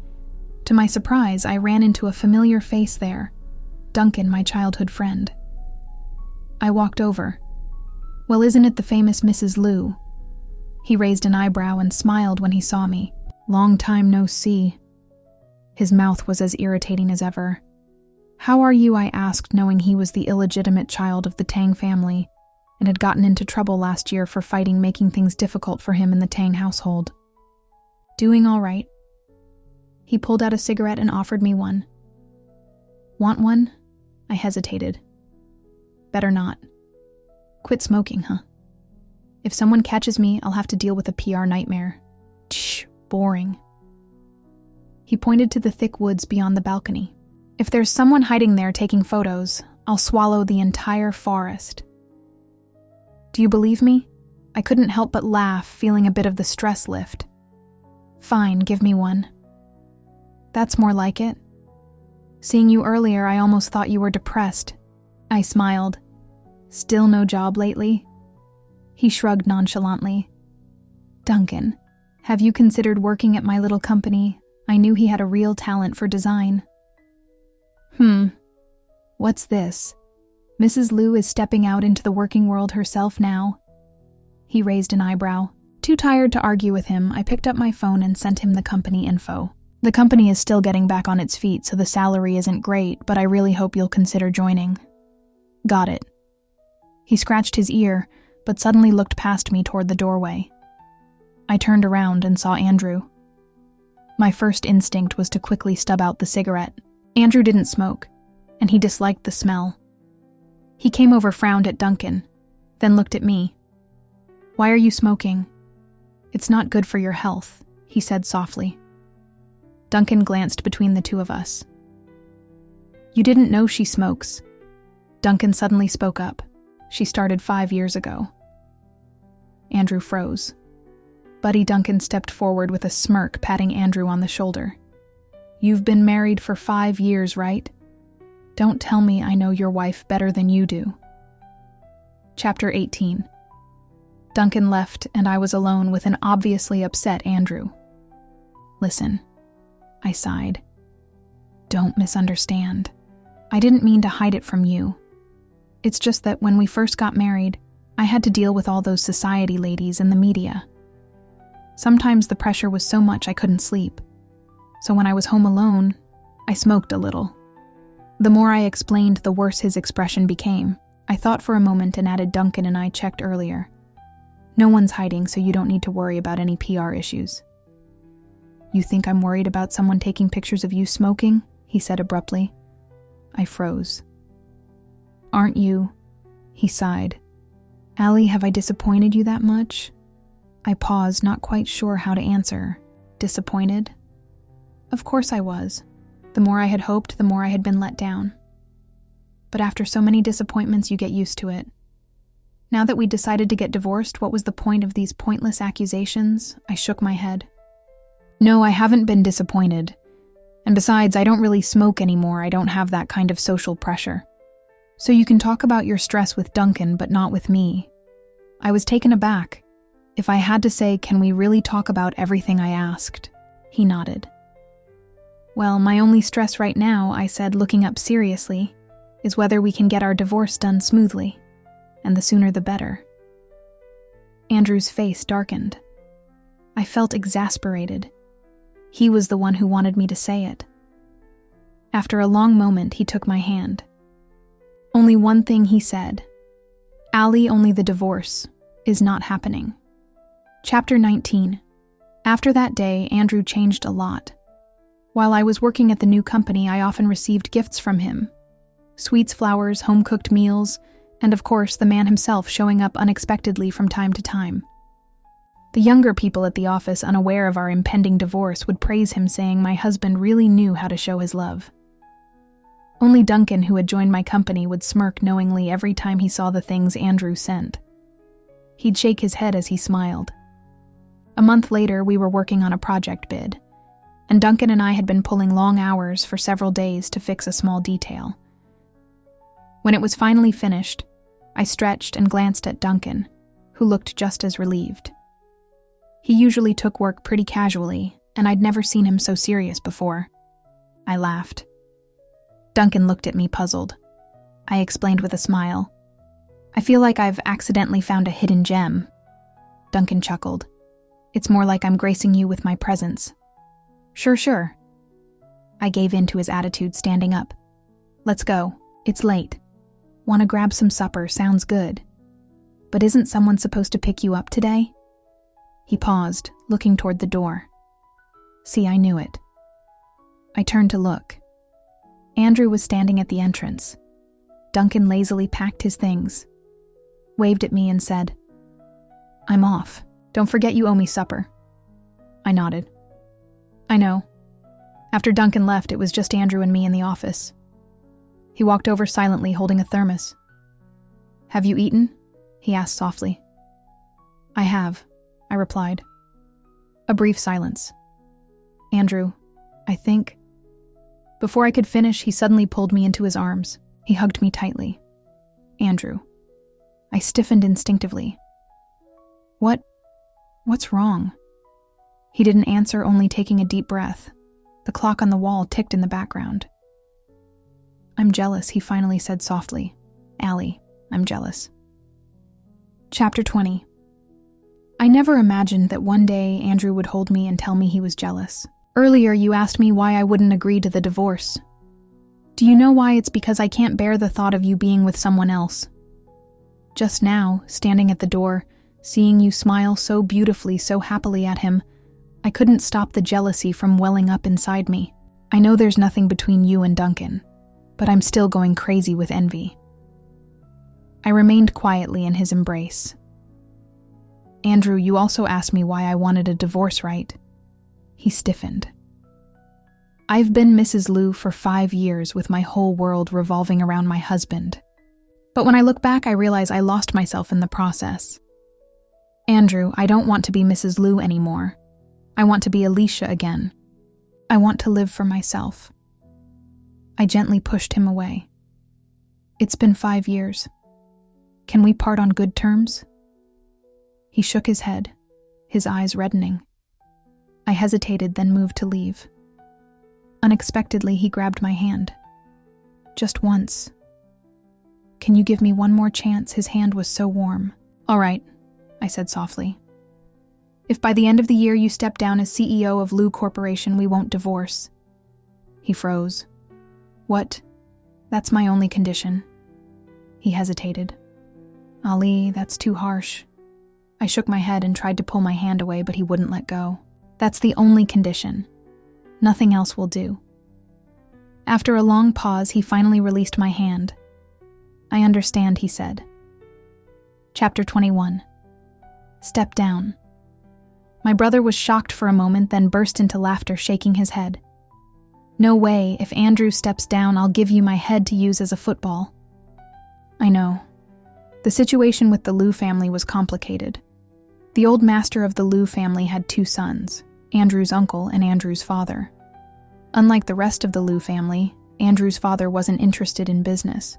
To my surprise, I ran into a familiar face there, Duncan, my childhood friend. I walked over. "Well, isn't it the famous Mrs. Liu?" He raised an eyebrow and smiled when he saw me. "Long time no see." His mouth was as irritating as ever. "How are you?" I asked, knowing he was the illegitimate child of the Tang family and had gotten into trouble last year for fighting, making things difficult for him in the Tang household. "Doing all right." He pulled out a cigarette and offered me one. "Want one?" I hesitated. "Better not. Quit smoking, huh? If someone catches me, I'll have to deal with a PR nightmare. Tsh, boring." He pointed to the thick woods beyond the balcony. "If there's someone hiding there taking photos, I'll swallow the entire forest." Do you believe me? I couldn't help but laugh, feeling a bit of the stress lift. "Fine, give me one." "That's more like it. Seeing you earlier, I almost thought you were depressed." I smiled. "Still no job lately?" He shrugged nonchalantly. "Duncan, have you considered working at my little company? I knew he had a real talent for design." What's this? Mrs. Liu is stepping out into the working world herself now." He raised an eyebrow. Too tired to argue with him, I picked up my phone and sent him the company info. "The company is still getting back on its feet, so the salary isn't great, but I really hope you'll consider joining." "Got it." He scratched his ear, but suddenly looked past me toward the doorway. I turned around and saw Andrew. My first instinct was to quickly stub out the cigarette. Andrew didn't smoke, and he disliked the smell. He came over, frowned at Duncan, then looked at me. "Why are you smoking?" "It's not good for your health," he said softly. Duncan glanced between the two of us. "You didn't know she smokes." Duncan suddenly spoke up. "She started 5 years ago." Andrew froze. Buddy Duncan stepped forward with a smirk, patting Andrew on the shoulder. "You've been married for 5 years, right? Don't tell me I know your wife better than you do." Chapter 18. Duncan left, and I was alone with an obviously upset Andrew. "Listen," I sighed. "Don't misunderstand. I didn't mean to hide it from you. It's just that when we first got married, I had to deal with all those society ladies and the media. Sometimes the pressure was so much I couldn't sleep. So when I was home alone, I smoked a little." The more I explained, the worse his expression became. I thought for a moment and added Duncan and I checked earlier. "No one's hiding, so you don't need to worry about any PR issues." "You think I'm worried about someone taking pictures of you smoking?" he said abruptly. I froze. "Aren't you?" He sighed. "Allie, have I disappointed you that much?" I paused, not quite sure how to answer. Disappointed? Of course I was. The more I had hoped, the more I had been let down. But after so many disappointments, you get used to it. Now that we'd decided to get divorced, what was the point of these pointless accusations? I shook my head. "No, I haven't been disappointed. And besides, I don't really smoke anymore. I don't have that kind of social pressure. So you can talk about your stress with Duncan, but not with me." I was taken aback. If I had to say, "Can we really talk about everything?" I asked. He nodded. "Well, my only stress right now," I said, looking up seriously, "is whether we can get our divorce done smoothly. And the sooner the better." Andrew's face darkened. I felt exasperated. He was the one who wanted me to say it. After a long moment, he took my hand. "Only one thing," he said. "Allie, only the divorce is not happening." Chapter 19. After that day, Andrew changed a lot. While I was working at the new company, I often received gifts from him. Sweets, flowers, home-cooked meals, and of course, the man himself showing up unexpectedly from time to time. The younger people at the office, unaware of our impending divorce, would praise him, saying my husband really knew how to show his love. Only Duncan, who had joined my company, would smirk knowingly every time he saw the things Andrew sent. He'd shake his head as he smiled. A month later, we were working on a project bid, and Duncan and I had been pulling long hours for several days to fix a small detail. When it was finally finished, I stretched and glanced at Duncan, who looked just as relieved. He usually took work pretty casually, and I'd never seen him so serious before. I laughed. Duncan looked at me puzzled. I explained with a smile. "I feel like I've accidentally found a hidden gem." Duncan chuckled. "It's more like I'm gracing you with my presence." Sure. I gave in to his attitude, standing up. "Let's go. It's late. Want to grab some supper? Sounds good. But isn't someone supposed to pick you up today?" He paused, looking toward the door. See, I knew it. I turned to look. Andrew was standing at the entrance. Duncan lazily packed his things, waved at me and said, "I'm off. Don't forget you owe me supper." I nodded. "I know." After Duncan left, it was just Andrew and me in the office. He walked over silently, holding a thermos. "Have you eaten?" he asked softly. "I have," I replied. A brief silence. "Andrew, I think..." Before I could finish, he suddenly pulled me into his arms. He hugged me tightly. "Andrew." I stiffened instinctively. What's wrong?" He didn't answer, only taking a deep breath. The clock on the wall ticked in the background. "I'm jealous," he finally said softly. "Allie, I'm jealous." Chapter 20. I never imagined that one day Andrew would hold me and tell me he was jealous. Earlier, you asked me why I wouldn't agree to the divorce. Do you know why? It's because I can't bear the thought of you being with someone else. Just now, standing at the door, seeing you smile so beautifully, so happily at him, I couldn't stop the jealousy from welling up inside me. I know there's nothing between you and Duncan, but I'm still going crazy with envy. I remained quietly in his embrace. "Andrew, you also asked me why I wanted a divorce, right?" He stiffened. "I've been Mrs. Liu for 5 years with my whole world revolving around my husband. But when I look back, I realize I lost myself in the process. Andrew, I don't want to be Mrs. Liu anymore. I want to be Alicia again. I want to live for myself." I gently pushed him away. "It's been 5 years. Can we part on good terms?" He shook his head, his eyes reddening. I hesitated, then moved to leave. Unexpectedly, he grabbed my hand. "Just once. Can you give me one more chance?" His hand was so warm. "All right," I said softly. "If by the end of the year you step down as CEO of Lou Corporation, we won't divorce." He froze. "What? That's my only condition." He hesitated. "Ali, that's too harsh." I shook my head and tried to pull my hand away, but he wouldn't let go. "That's the only condition. Nothing else will do." After a long pause, he finally released my hand. "I understand," he said. Chapter 21. Step down. My brother was shocked for a moment, then burst into laughter, shaking his head. "No way. If Andrew steps down, I'll give you my head to use as a football." I know. The situation with the Lou family was complicated. The old master of the Lou family had 2 sons, Andrew's uncle and Andrew's father. Unlike the rest of the Lou family, Andrew's father wasn't interested in business.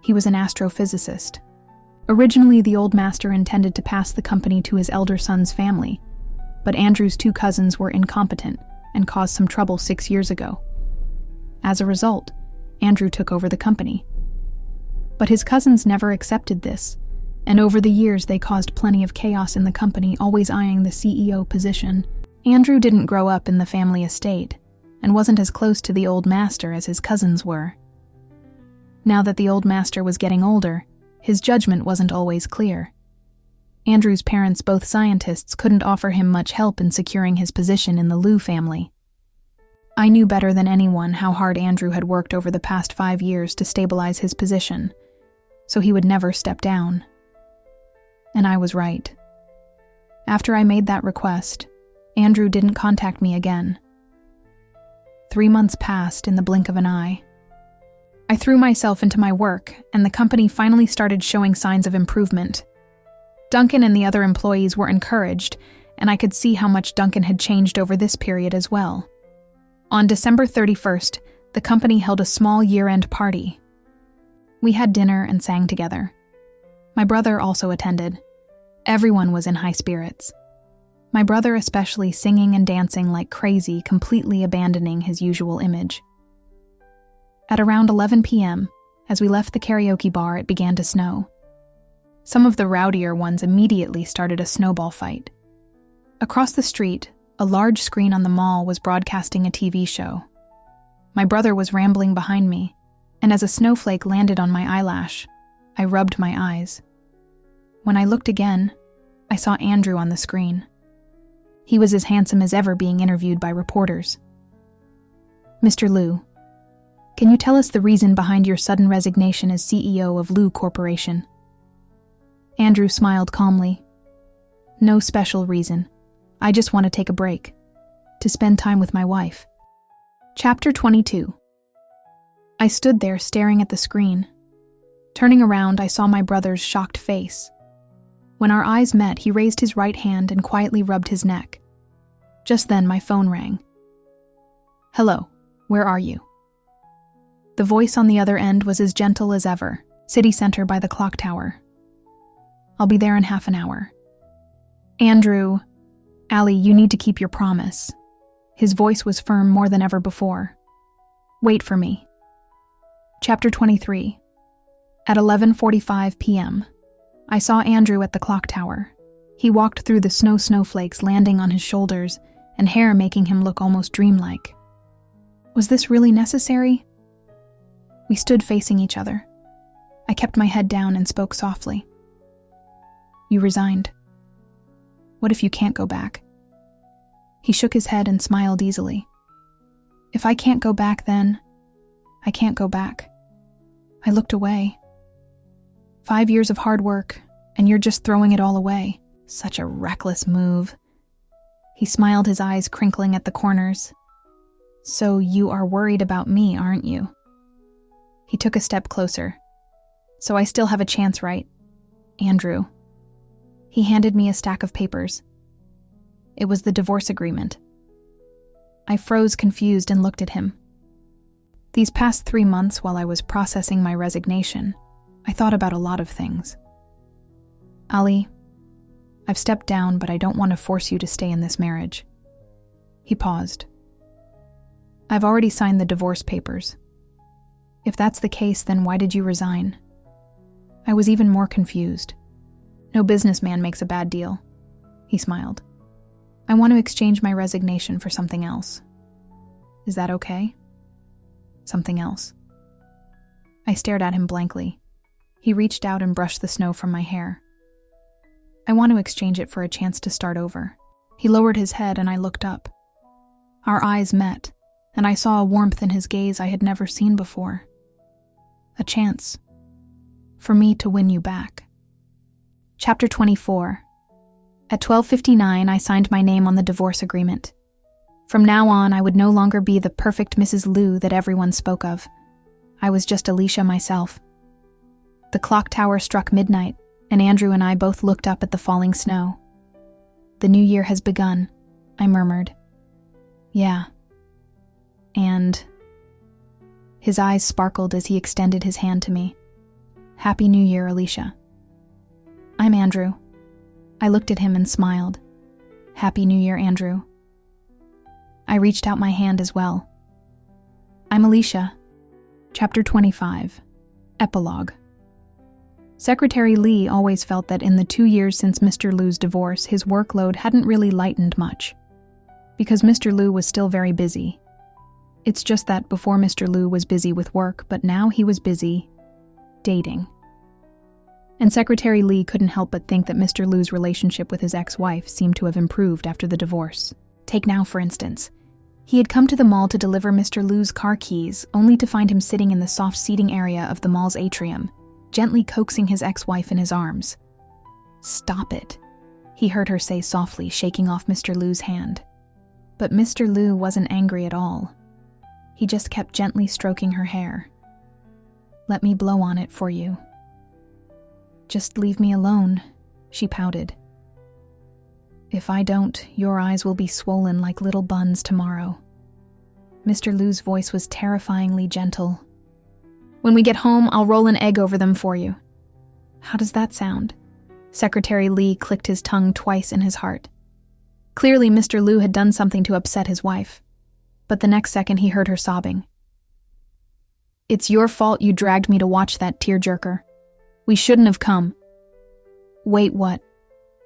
He was an astrophysicist. Originally, the old master intended to pass the company to his elder son's family, but Andrew's 2 cousins were incompetent and caused some trouble 6 years ago. As a result, Andrew took over the company. But his cousins never accepted this, and over the years they caused plenty of chaos in the company, always eyeing the CEO position. Andrew didn't grow up in the family estate, and wasn't as close to the old master as his cousins were. Now that the old master was getting older, his judgment wasn't always clear. Andrew's parents, both scientists, couldn't offer him much help in securing his position in the Lou family. I knew better than anyone how hard Andrew had worked over the past 5 years to stabilize his position, so he would never step down. And I was right. After I made that request, Andrew didn't contact me again. 3 months passed in the blink of an eye. I threw myself into my work, and the company finally started showing signs of improvement. Duncan and the other employees were encouraged, and I could see how much Duncan had changed over this period as well. On December 31st, the company held a small year-end party. We had dinner and sang together. My brother also attended. Everyone was in high spirits. My brother especially, singing and dancing like crazy, completely abandoning his usual image. At around 11 p.m., as we left the karaoke bar, it began to snow. Some of the rowdier ones immediately started a snowball fight. Across the street, a large screen on the mall was broadcasting a TV show. My brother was rambling behind me, and as a snowflake landed on my eyelash, I rubbed my eyes. When I looked again, I saw Andrew on the screen. He was as handsome as ever, being interviewed by reporters. "Mr. Lou, can you tell us the reason behind your sudden resignation as CEO of Lou Corporation?" Andrew smiled calmly. "No special reason. I just want to take a break. To spend time with my wife." Chapter 22. I stood there staring at the screen. Turning around, I saw my brother's shocked face. When our eyes met, he raised his right hand and quietly rubbed his neck. Just then, my phone rang. "Hello, where are you?" The voice on the other end was as gentle as ever. "City Center by the clock tower. I'll be there in half an hour." "Andrew, Ali, you need to keep your promise." His voice was firm more than ever before. "Wait for me." Chapter 23. At 11:45 p.m., I saw Andrew at the clock tower. He walked through the snowflakes landing on his shoulders and hair making him look almost dreamlike. Was this really necessary? We stood facing each other. I kept my head down and spoke softly. "You resigned. What if you can't go back?" He shook his head and smiled easily. "If I can't go back, then I can't go back." I looked away. 5 years of hard work, and you're just throwing it all away. Such a reckless move. He smiled, his eyes crinkling at the corners. "So you are worried about me, aren't you?" He took a step closer. "So I still have a chance, right, Andrew?" He handed me a stack of papers. It was the divorce agreement. I froze, confused, and looked at him. These past 3 months, while I was processing my resignation, I thought about a lot of things. Ali, I've stepped down, but I don't want to force you to stay in this marriage. He paused. I've already signed the divorce papers. If that's the case, then why did you resign? I was even more confused. No businessman makes a bad deal. He smiled. I want to exchange my resignation for something else. Is that okay? Something else. I stared at him blankly. He reached out and brushed the snow from my hair. I want to exchange it for a chance to start over. He lowered his head and I looked up. Our eyes met, and I saw a warmth in his gaze I had never seen before. A chance for me to win you back. Chapter 24. At 12:59, I signed my name on the divorce agreement. From now on, I would no longer be the perfect Mrs. Liu that everyone spoke of. I was just Alicia myself. The clock tower struck midnight, and Andrew and I both looked up at the falling snow. The new year has begun, I murmured. Yeah. And... His eyes sparkled as he extended his hand to me. Happy New Year, Alicia. I'm Andrew. I looked at him and smiled. Happy New Year, Andrew. I reached out my hand as well. I'm Alicia. Chapter 25. Epilogue. Secretary Lee always felt that in the 2 years since Mr. Liu's divorce, his workload hadn't really lightened much, because Mr. Liu was still very busy. It's just that before Mr. Liu was busy with work, but now he was busy dating. And Secretary Lee couldn't help but think that Mr. Liu's relationship with his ex-wife seemed to have improved after the divorce. Take now, for instance. He had come to the mall to deliver Mr. Liu's car keys, only to find him sitting in the soft seating area of the mall's atrium, gently coaxing his ex-wife in his arms. Stop it, he heard her say softly, shaking off Mr. Liu's hand. But Mr. Liu wasn't angry at all. He just kept gently stroking her hair. Let me blow on it for you. Just leave me alone, she pouted. If I don't, your eyes will be swollen like little buns tomorrow. Mr. Liu's voice was terrifyingly gentle. When we get home, I'll roll an egg over them for you. How does that sound? Secretary Lee clicked his tongue twice in his heart. Clearly, Mr. Liu had done something to upset his wife, but the next second he heard her sobbing. It's your fault you dragged me to watch that tearjerker. We shouldn't have come. Wait, what?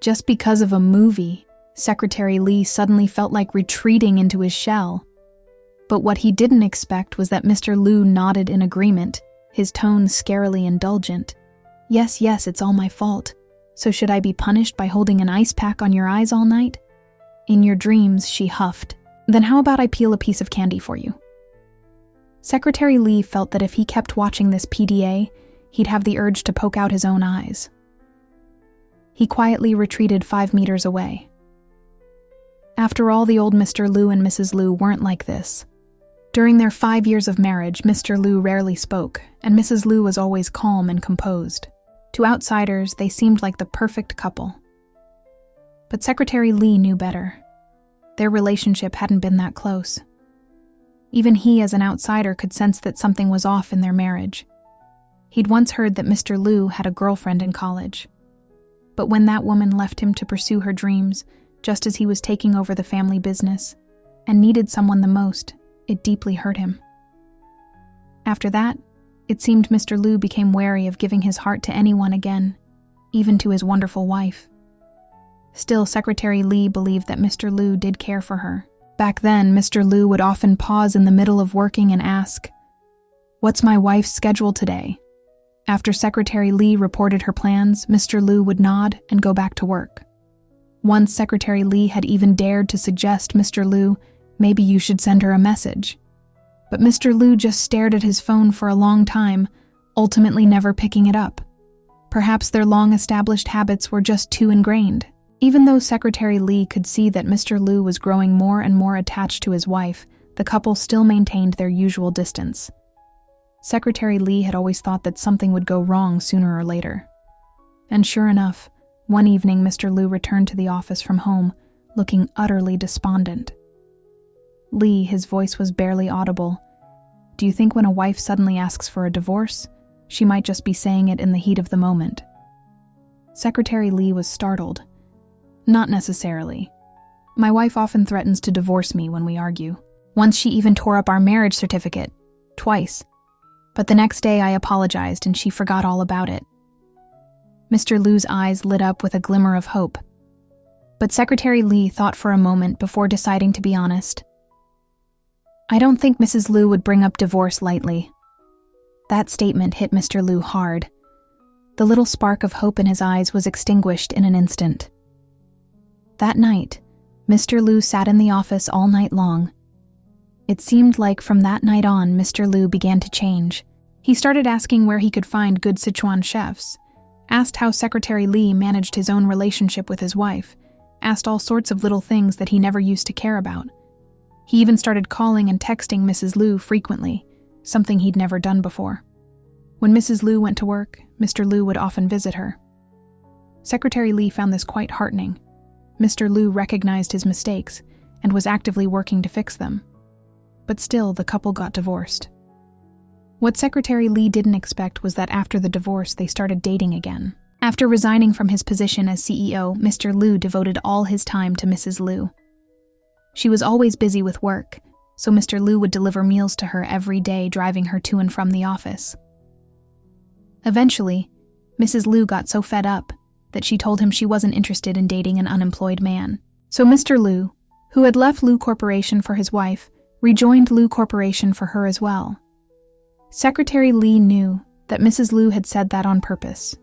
Just because of a movie, Secretary Lee suddenly felt like retreating into his shell. But what he didn't expect was that Mr. Liu nodded in agreement, his tone scarily indulgent. Yes, it's all my fault. So should I be punished by holding an ice pack on your eyes all night? In your dreams, she huffed. Then how about I peel a piece of candy for you? Secretary Lee felt that if he kept watching this PDA, he'd have the urge to poke out his own eyes. He quietly retreated 5 meters away. After all, the old Mr. Liu and Mrs. Liu weren't like this. During their 5 years of marriage, Mr. Liu rarely spoke, and Mrs. Liu was always calm and composed. To outsiders, they seemed like the perfect couple. But Secretary Lee knew better. Their relationship hadn't been that close. Even he, as an outsider, could sense that something was off in their marriage. He'd once heard that Mr. Liu had a girlfriend in college. But when that woman left him to pursue her dreams, just as he was taking over the family business, and needed someone the most, it deeply hurt him. After that, it seemed Mr. Liu became wary of giving his heart to anyone again, even to his wonderful wife. Still, Secretary Lee believed that Mr. Liu did care for her. Back then, Mr. Liu would often pause in the middle of working and ask, "What's my wife's schedule today?" After Secretary Lee reported her plans, Mr. Liu would nod and go back to work. Once Secretary Lee had even dared to suggest Mr. Liu, maybe you should send her a message. But Mr. Liu just stared at his phone for a long time, ultimately never picking it up. Perhaps their long-established habits were just too ingrained. Even though Secretary Lee could see that Mr. Liu was growing more and more attached to his wife, the couple still maintained their usual distance. Secretary Lee had always thought that something would go wrong sooner or later. And sure enough, one evening Mr. Liu returned to the office from home, looking utterly despondent. "Lee," his voice was barely audible, "do you think when a wife suddenly asks for a divorce, she might just be saying it in the heat of the moment?" Secretary Lee was startled. Not necessarily. My wife often threatens to divorce me when we argue. Once she even tore up our marriage certificate. Twice. But the next day I apologized and she forgot all about it. Mr. Liu's eyes lit up with a glimmer of hope. But Secretary Lee thought for a moment before deciding to be honest. I don't think Mrs. Liu would bring up divorce lightly. That statement hit Mr. Liu hard. The little spark of hope in his eyes was extinguished in an instant. That night, Mr. Liu sat in the office all night long. It seemed like from that night on, Mr. Liu began to change. He started asking where he could find good Sichuan chefs, asked how Secretary Lee managed his own relationship with his wife, asked all sorts of little things that he never used to care about. He even started calling and texting Mrs. Liu frequently, something he'd never done before. When Mrs. Liu went to work, Mr. Liu would often visit her. Secretary Lee found this quite heartening. Mr. Liu recognized his mistakes and was actively working to fix them. But still, the couple got divorced. What Secretary Lee didn't expect was that after the divorce, they started dating again. After resigning from his position as CEO, Mr. Liu devoted all his time to Mrs. Liu. She was always busy with work, so Mr. Liu would deliver meals to her every day, driving her to and from the office. Eventually, Mrs. Liu got so fed up that she told him she wasn't interested in dating an unemployed man. So Mr. Liu, who had left Liu Corporation for his wife, rejoined Liu Corporation for her as well. Secretary Lee knew that Mrs. Liu had said that on purpose.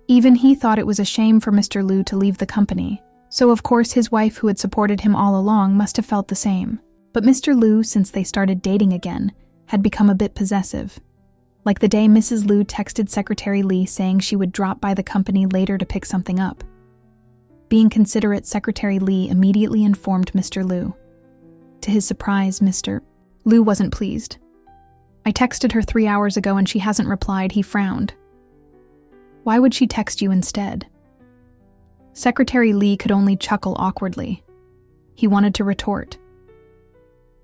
Even he thought it was a shame for Mr. Liu to leave the company, so of course his wife, who had supported him all along, must have felt the same. But Mr. Liu, since they started dating again, had become a bit possessive. Like the day Mrs. Liu texted Secretary Lee saying she would drop by the company later to pick something up. Being considerate, Secretary Lee immediately informed Mr. Liu. To his surprise, Mr. Liu wasn't pleased. I texted her 3 hours ago and she hasn't replied, he frowned. Why would she text you instead? Secretary Lee could only chuckle awkwardly. He wanted to retort.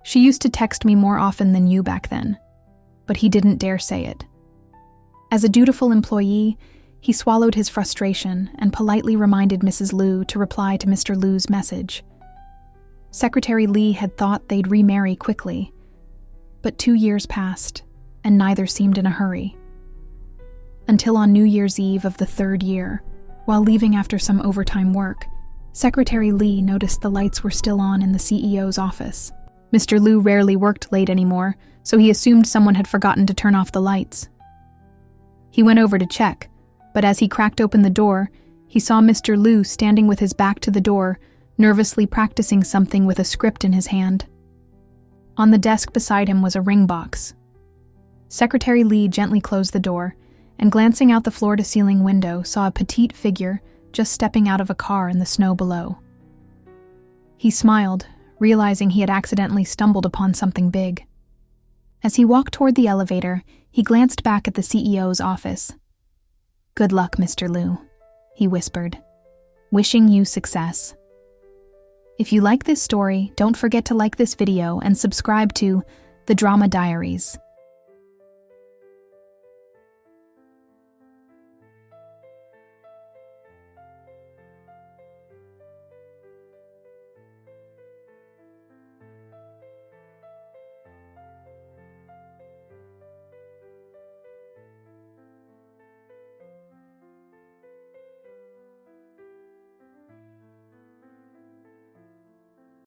She used to text me more often than you back then, but he didn't dare say it. As a dutiful employee, he swallowed his frustration and politely reminded Mrs. Liu to reply to Mr. Liu's message. Secretary Lee had thought they'd remarry quickly, but 2 years passed, and neither seemed in a hurry. Until on New Year's Eve of the 3rd year, while leaving after some overtime work, Secretary Lee noticed the lights were still on in the CEO's office. Mr. Liu rarely worked late anymore, so he assumed someone had forgotten to turn off the lights. He went over to check, but as he cracked open the door, he saw Mr. Liu standing with his back to the door, nervously practicing something with a script in his hand. On the desk beside him was a ring box. Secretary Lee gently closed the door, and glancing out the floor-to-ceiling window, saw a petite figure just stepping out of a car in the snow below. He smiled, realizing he had accidentally stumbled upon something big. As he walked toward the elevator, he glanced back at the CEO's office. "Good luck, Mr. Liu," he whispered. "Wishing you success." If you like this story, don't forget to like this video and subscribe to The Drama Diaries.